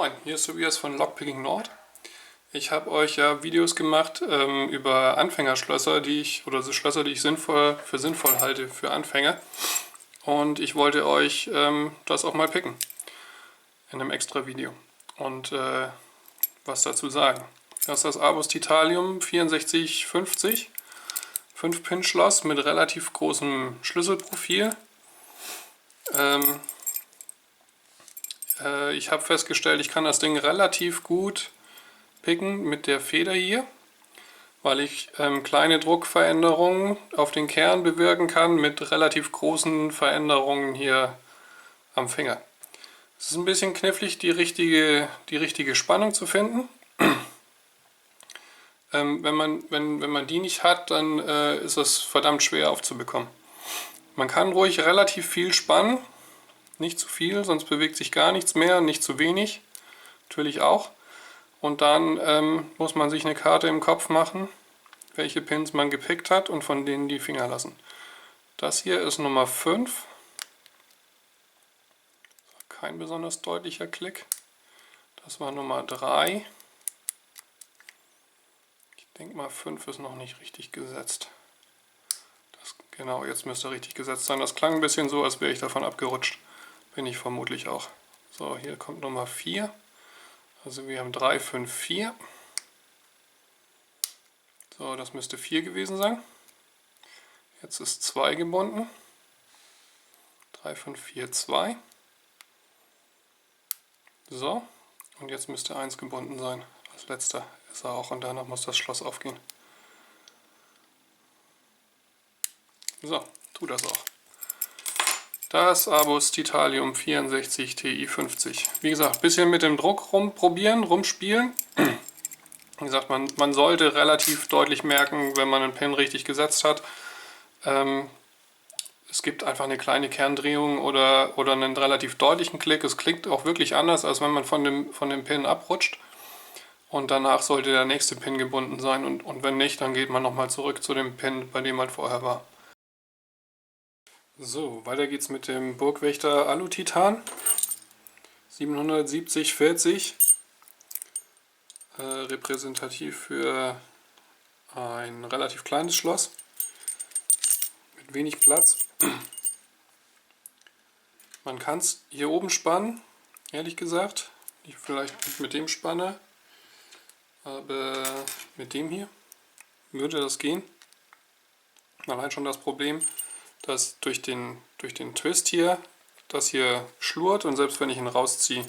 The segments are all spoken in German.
Moin, hier ist Tobias von Lockpicking Nord. Ich habe euch ja Videos gemacht über Anfängerschlösser, oder so Schlösser, die ich sinnvoll halte für Anfänger. Und ich wollte euch das auch mal picken in einem extra Video und was dazu sagen. Das ist das Abus Titanium 6450, 5-Pin-Schloss mit relativ großem Schlüsselprofil. Ich habe festgestellt, ich kann das Ding relativ gut picken mit der Feder hier, weil ich kleine Druckveränderungen auf den Kern bewirken kann mit relativ großen Veränderungen hier am Finger. Es ist ein bisschen knifflig, die richtige Spannung zu finden. Wenn man die nicht hat, dann ist es verdammt schwer aufzubekommen. Man kann ruhig relativ viel spannen, nicht zu viel, sonst bewegt sich gar nichts mehr, nicht zu wenig, natürlich auch. Und dann muss man sich eine Karte im Kopf machen, welche Pins man gepickt hat und von denen die Finger lassen. Das hier ist Nummer 5. Kein besonders deutlicher Klick. Das war Nummer 3. Ich denke mal 5 ist noch nicht richtig gesetzt. Genau, jetzt müsste richtig gesetzt sein. Das klang ein bisschen so, als wäre ich davon abgerutscht. Bin ich vermutlich auch. So, hier kommt Nummer 4. Also wir haben 3, 5, 4. So, das müsste 4 gewesen sein. Jetzt ist 2 gebunden. 3, 5, 4, 2. So, und jetzt müsste 1 gebunden sein. Als letzter ist er auch und danach muss das Schloss aufgehen. So, tut das auch. Das Abus Titanium 64 Ti50. Wie gesagt, ein bisschen mit dem Druck rumprobieren, rumspielen. Wie gesagt, man sollte relativ deutlich merken, wenn man einen Pin richtig gesetzt hat. Es gibt einfach eine kleine Kerndrehung oder einen relativ deutlichen Klick. Es klingt auch wirklich anders, als wenn man von dem Pin abrutscht. Und danach sollte der nächste Pin gebunden sein. Und wenn nicht, dann geht man nochmal zurück zu dem Pin, bei dem man vorher war. So, weiter geht's mit dem Burgwächter Alu-Titan 770/40, repräsentativ für ein relativ kleines Schloss mit wenig Platz. Man kann es hier oben spannen, ehrlich gesagt, vielleicht nicht mit dem Spanner, aber mit dem hier würde das gehen. Allein schon das Problem, dass durch den Twist hier, das hier schlurrt und selbst wenn ich ihn rausziehe,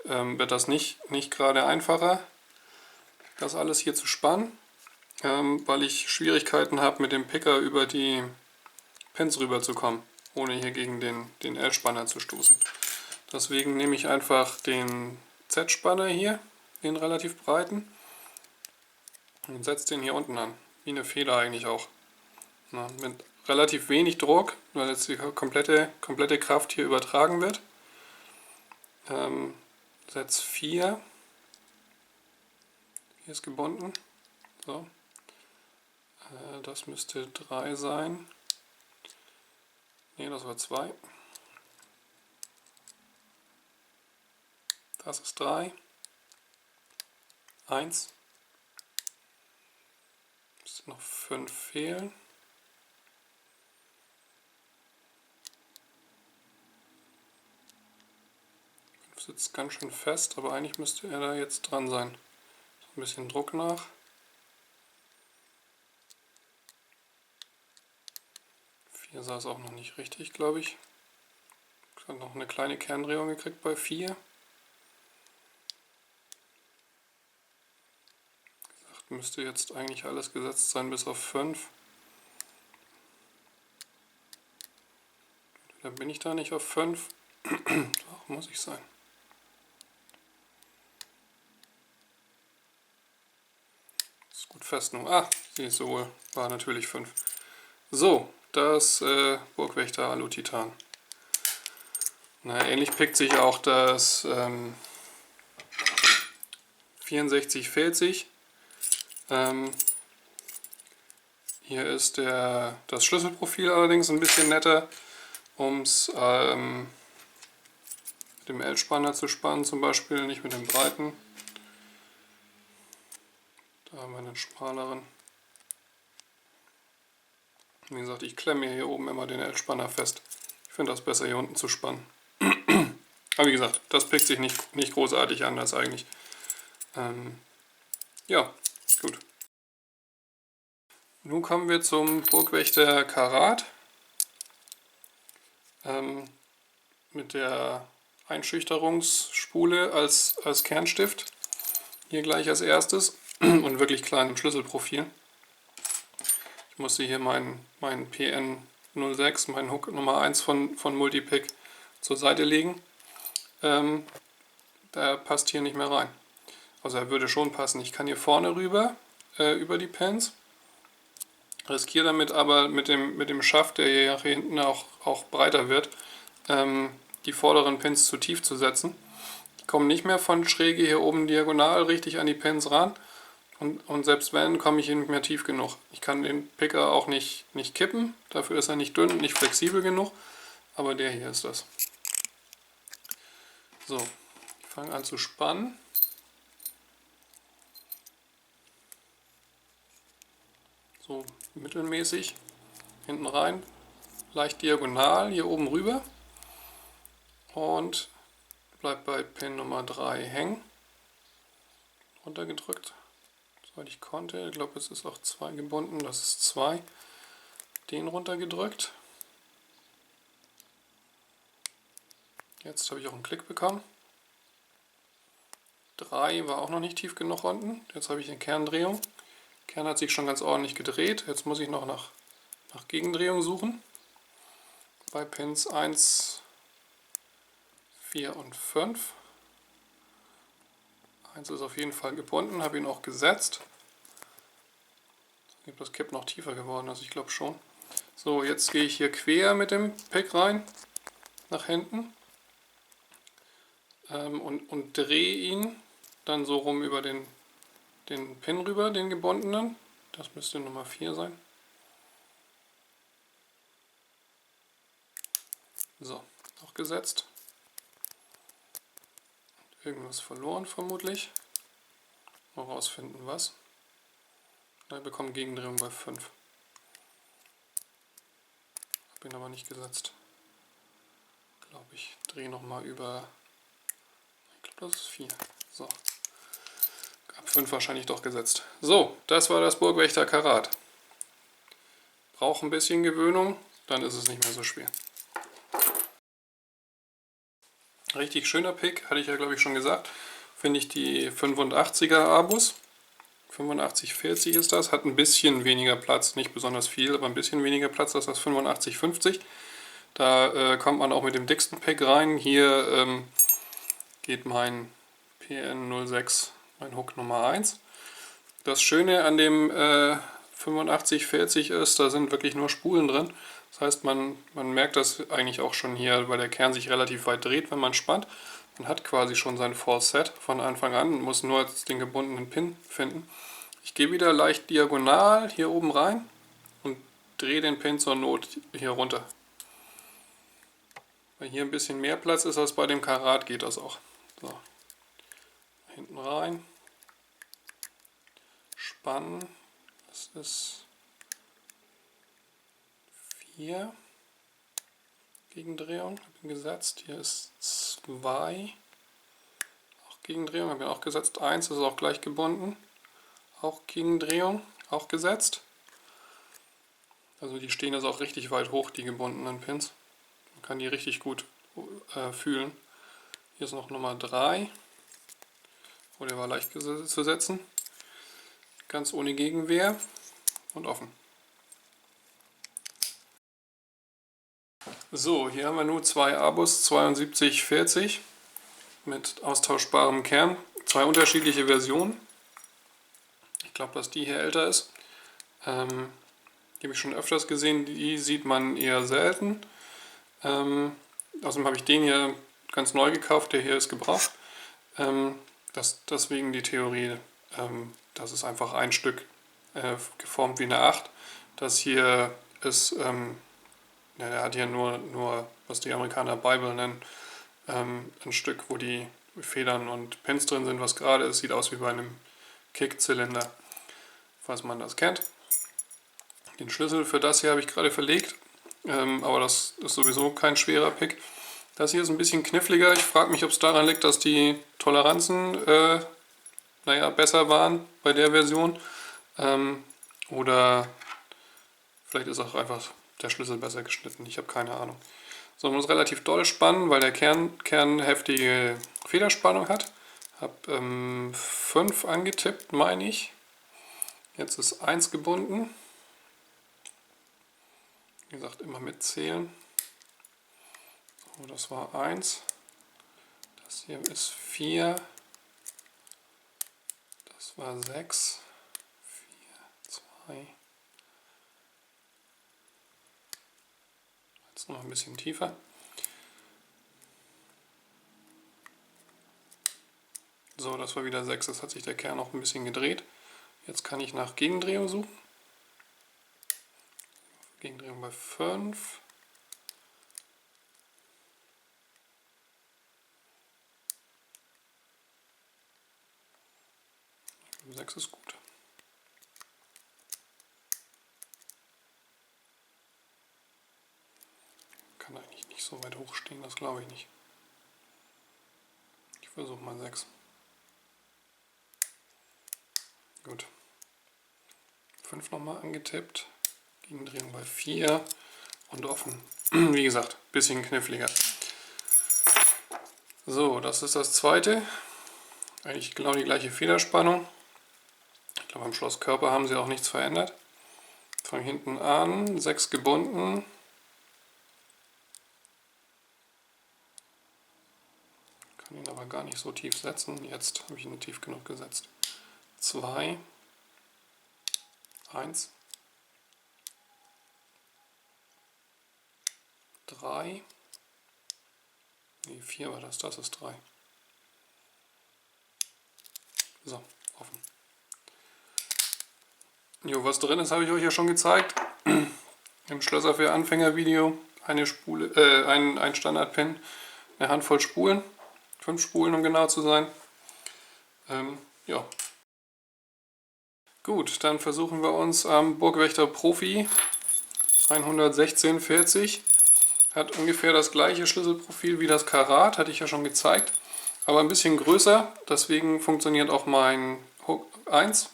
wird das nicht gerade einfacher, das alles hier zu spannen, weil ich Schwierigkeiten habe, mit dem Picker über die Pins rüber zu kommen, ohne hier gegen den L-Spanner zu stoßen. Deswegen nehme ich einfach den Z-Spanner hier, den relativ breiten, und setze den hier unten an, wie eine Feder eigentlich auch. Na, mit relativ wenig Druck, weil jetzt die komplette Kraft hier übertragen wird. Setz 4. Hier ist gebunden. So. Das müsste 3 sein. Ne, das war 2. Das ist 3. 1. Müsste noch 5 fehlen. Sitzt ganz schön fest, aber eigentlich müsste er da jetzt dran sein. So ein bisschen Druck nach. 4 saß auch noch nicht richtig, glaube ich. Ich habe noch eine kleine Kerndrehung gekriegt bei 4. Wie gesagt, müsste jetzt eigentlich alles gesetzt sein bis auf 5. Dann bin ich da nicht auf 5. Doch, muss ich sein. Gut fest nun. Ah, siehst du wohl, war natürlich 5. So, das Burgwächter Alu-Titan. Na, ähnlich pickt sich auch das 6440. Hier ist das Schlüsselprofil allerdings ein bisschen netter, um es dem L-Spanner zu spannen zum Beispiel, nicht mit dem breiten. Da haben wir einen schmaleren. Wie gesagt, ich klemme hier oben immer den L-Spanner fest. Ich finde das besser hier unten zu spannen. Aber wie gesagt, das pickt sich nicht großartig anders eigentlich. Ja, gut. Nun kommen wir zum Burgwächter Karat. Mit der Einschüchterungsspule als Kernstift. Hier gleich als erstes und wirklich klein im Schlüsselprofil. Ich musste hier meinen PN06, meinen Hook Nummer 1 von Multipick zur Seite legen. Der passt hier nicht mehr rein. Also er würde schon passen. Ich kann hier vorne rüber, über die Pins. Riskiere damit aber mit dem Schaft, der hier hinten auch breiter wird, die vorderen Pins zu tief zu setzen. Ich komme nicht mehr von schräge hier oben diagonal richtig an die Pins ran. Und selbst wenn, komme ich hier nicht mehr tief genug. Ich kann den Picker auch nicht kippen. Dafür ist er nicht dünn und nicht flexibel genug. Aber der hier ist das. So, ich fange an zu spannen. So mittelmäßig hinten rein, leicht diagonal hier oben rüber und bleibt bei Pin Nummer 3 hängen. Runtergedrückt, soweit ich konnte. Ich glaube, es ist auch 2 gebunden, das ist 2. Den runtergedrückt. Jetzt habe ich auch einen Klick bekommen. 3 war auch noch nicht tief genug unten. Jetzt habe ich eine Kerndrehung. Kern hat sich schon ganz ordentlich gedreht. Jetzt muss ich noch nach Gegendrehung suchen. Bei Pins 1, 4 und 5. 1 ist auf jeden Fall gebunden, habe ihn auch gesetzt. Das Kipp noch tiefer geworden, also ich glaube schon. So, jetzt gehe ich hier quer mit dem Pick rein, nach hinten. Und drehe ihn dann so rum über den Pin rüber, den gebundenen. Das müsste Nummer 4 sein. So, noch gesetzt. Irgendwas verloren vermutlich. Mal rausfinden was. Wir bekommen Gegendrehung bei 5. Habe ihn aber nicht gesetzt. Glaube ich. Drehe nochmal über. Ich glaube, das ist 4. So. Ab 5 wahrscheinlich doch gesetzt. So, das war das Burgwächter Karat. Braucht ein bisschen Gewöhnung, dann ist es nicht mehr so schwer. Richtig schöner Pick, hatte ich ja glaube ich schon gesagt. Finde ich die 85er Abus. 8540 ist das, hat ein bisschen weniger Platz, nicht besonders viel, aber ein bisschen weniger Platz als das 8550. Da kommt man auch mit dem dicksten Pick rein. Hier geht mein PN06, mein Hook Nummer 1. Das Schöne an dem 8540 ist, da sind wirklich nur Spulen drin. Das heißt, man merkt das eigentlich auch schon hier, weil der Kern sich relativ weit dreht, wenn man spannt. Man hat quasi schon sein False-Set von Anfang an und muss nur jetzt den gebundenen Pin finden. Ich gehe wieder leicht diagonal hier oben rein und drehe den Pin zur Not hier runter. Weil hier ein bisschen mehr Platz ist als bei dem Karat, geht das auch. So. Hinten rein. Spannen. Das ist 4. Gegendrehung, habe ihn gesetzt. Hier ist 2. Auch Gegendrehung, habe ihn auch gesetzt. 1 ist auch gleich gebunden. Auch Gegendrehung, auch gesetzt. Also die stehen jetzt auch richtig weit hoch, die gebundenen Pins. Man kann die richtig gut fühlen. Hier ist noch Nummer 3. Oh, der war leicht zu setzen. Ganz ohne Gegenwehr und offen. So, hier haben wir nur 2 Abus 7240 mit austauschbarem Kern. 2 unterschiedliche Versionen. Ich glaube, dass die hier älter ist. Die habe ich schon öfters gesehen, die sieht man eher selten. Außerdem habe ich den hier ganz neu gekauft, der hier ist gebraucht. Deswegen die Theorie, das ist einfach ein Stück geformt wie eine 8. Das hier ist, der hat hier nur, was die Amerikaner Bible nennen, ein Stück, wo die Federn und Pins drin sind, was gerade ist. Sieht aus wie bei einem Kickzylinder, falls man das kennt. Den Schlüssel für das hier habe ich gerade verlegt, aber das ist sowieso kein schwerer Pick. Das hier ist ein bisschen kniffliger. Ich frage mich, ob es daran liegt, dass die Toleranzen besser waren bei der Version. Oder vielleicht ist auch einfach der Schlüssel besser geschnitten. Ich habe keine Ahnung. So, man muss relativ doll spannen, weil der Kern heftige Federspannung hat. Habe 5 angetippt, meine ich. Jetzt ist 1 gebunden. Wie gesagt, immer mitzählen. So, das war 1. Das hier ist 4. Das war 6. 4, 2. Jetzt noch ein bisschen tiefer. So, das war wieder 6. Das hat sich der Kern auch ein bisschen gedreht. Jetzt kann ich nach Gegendrehung suchen. Gegendrehung bei 5. 6 ist gut. Kann eigentlich nicht so weit hoch stehen, das glaube ich nicht. Ich versuche mal 6. Gut. 5 nochmal angetippt. Gegendrehung bei 4 und offen. Wie gesagt, bisschen kniffliger. So, das ist das zweite. Eigentlich genau die gleiche Federspannung. Ich glaube, am Schlosskörper haben sie auch nichts verändert. Von hinten an, 6 gebunden. Kann ihn aber gar nicht so tief setzen. Jetzt habe ich ihn tief genug gesetzt. 2, 1, 3, ne 4 war das, das ist 3. So, offen. Jo, was drin ist, habe ich euch ja schon gezeigt. Im Schlösser für Anfänger Video. Eine Spule, ein Standardpin, eine Handvoll Spulen. 5 Spulen, um genau zu sein. Ja. Gut, dann versuchen wir uns am Burgwächter Profi 11640. Hat ungefähr das gleiche Schlüsselprofil wie das Karat, hatte ich ja schon gezeigt. Aber ein bisschen größer, deswegen funktioniert auch mein Hook 1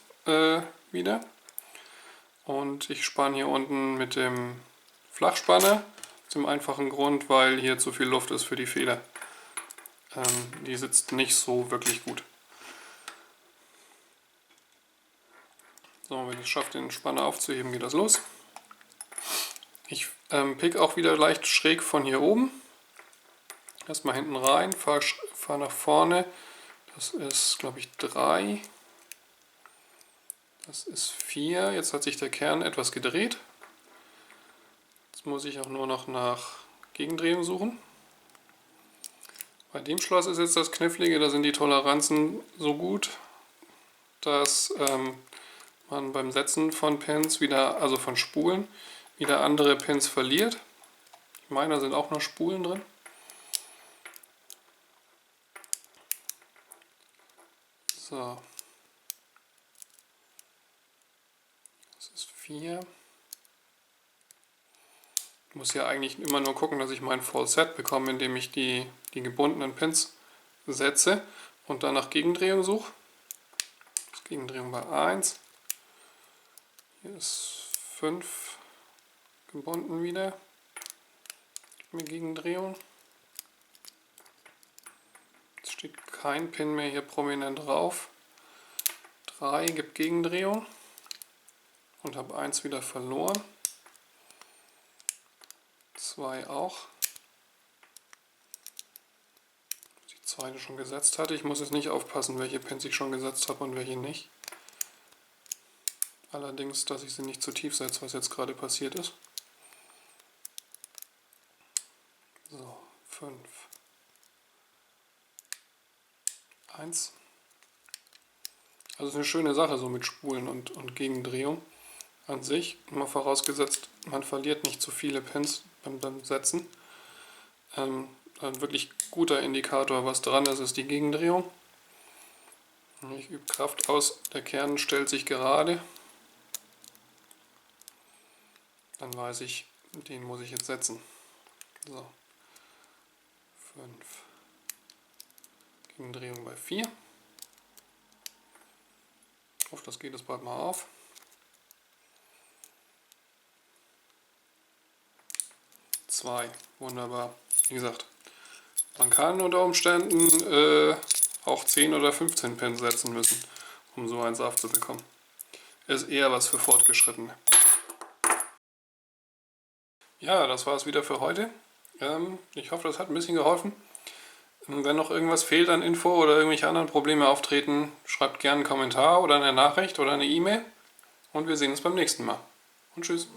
wieder. Und ich spanne hier unten mit dem Flachspanner. Zum einfachen Grund, weil hier zu viel Luft ist für die Feder. Die sitzt nicht so wirklich gut. So, wenn ich es schaffe, den Spanner aufzuheben, geht das los. Ich pick auch wieder leicht schräg von hier oben. Erstmal hinten rein, fahr nach vorne. Das ist, glaube ich, 3. Das ist 4. Jetzt hat sich der Kern etwas gedreht. Jetzt muss ich auch nur noch nach Gegendrehung suchen. Bei dem Schloss ist jetzt das Knifflige, da sind die Toleranzen so gut, dass man beim Setzen von Pins wieder, also von Spulen, wieder andere Pins verliert. Ich meine, da sind auch noch Spulen drin. So. Das ist 4. Ich muss ja eigentlich immer nur gucken, dass ich mein Full Set bekomme, indem ich die gebundenen Pins setze und dann nach Gegendrehung suche. Gegendrehung bei 1. Hier ist 5 gebunden wieder. Gib mir Gegendrehung. Jetzt steht kein Pin mehr hier prominent drauf. 3 gibt Gegendrehung und habe 1 wieder verloren. 2 auch. Die zweite schon gesetzt hatte. Ich muss jetzt nicht aufpassen, welche Pins ich schon gesetzt habe und welche nicht. Allerdings, dass ich sie nicht zu tief setze, was jetzt gerade passiert ist. So, 5. 1. Also ist eine schöne Sache so mit Spulen und Gegendrehung an sich. Immer vorausgesetzt, man verliert nicht zu viele Pins beim Setzen. ein wirklich guter Indikator, was dran ist, ist die Gegendrehung. Ich übe Kraft aus, der Kern stellt sich gerade. Dann weiß ich, den muss ich jetzt setzen. So. 5. Gegendrehung bei 4. Ich hoffe, das geht jetzt bald mal auf. 2. Wunderbar. Wie gesagt, man kann unter Umständen auch 10 oder 15 Pin setzen müssen, um so eins aufzubekommen. Ist eher was für Fortgeschrittene. Ja, das war es wieder für heute. Ich hoffe, das hat ein bisschen geholfen. Wenn noch irgendwas fehlt an Info oder irgendwelche anderen Probleme auftreten, schreibt gerne einen Kommentar oder eine Nachricht oder eine E-Mail. Und wir sehen uns beim nächsten Mal. Und tschüss.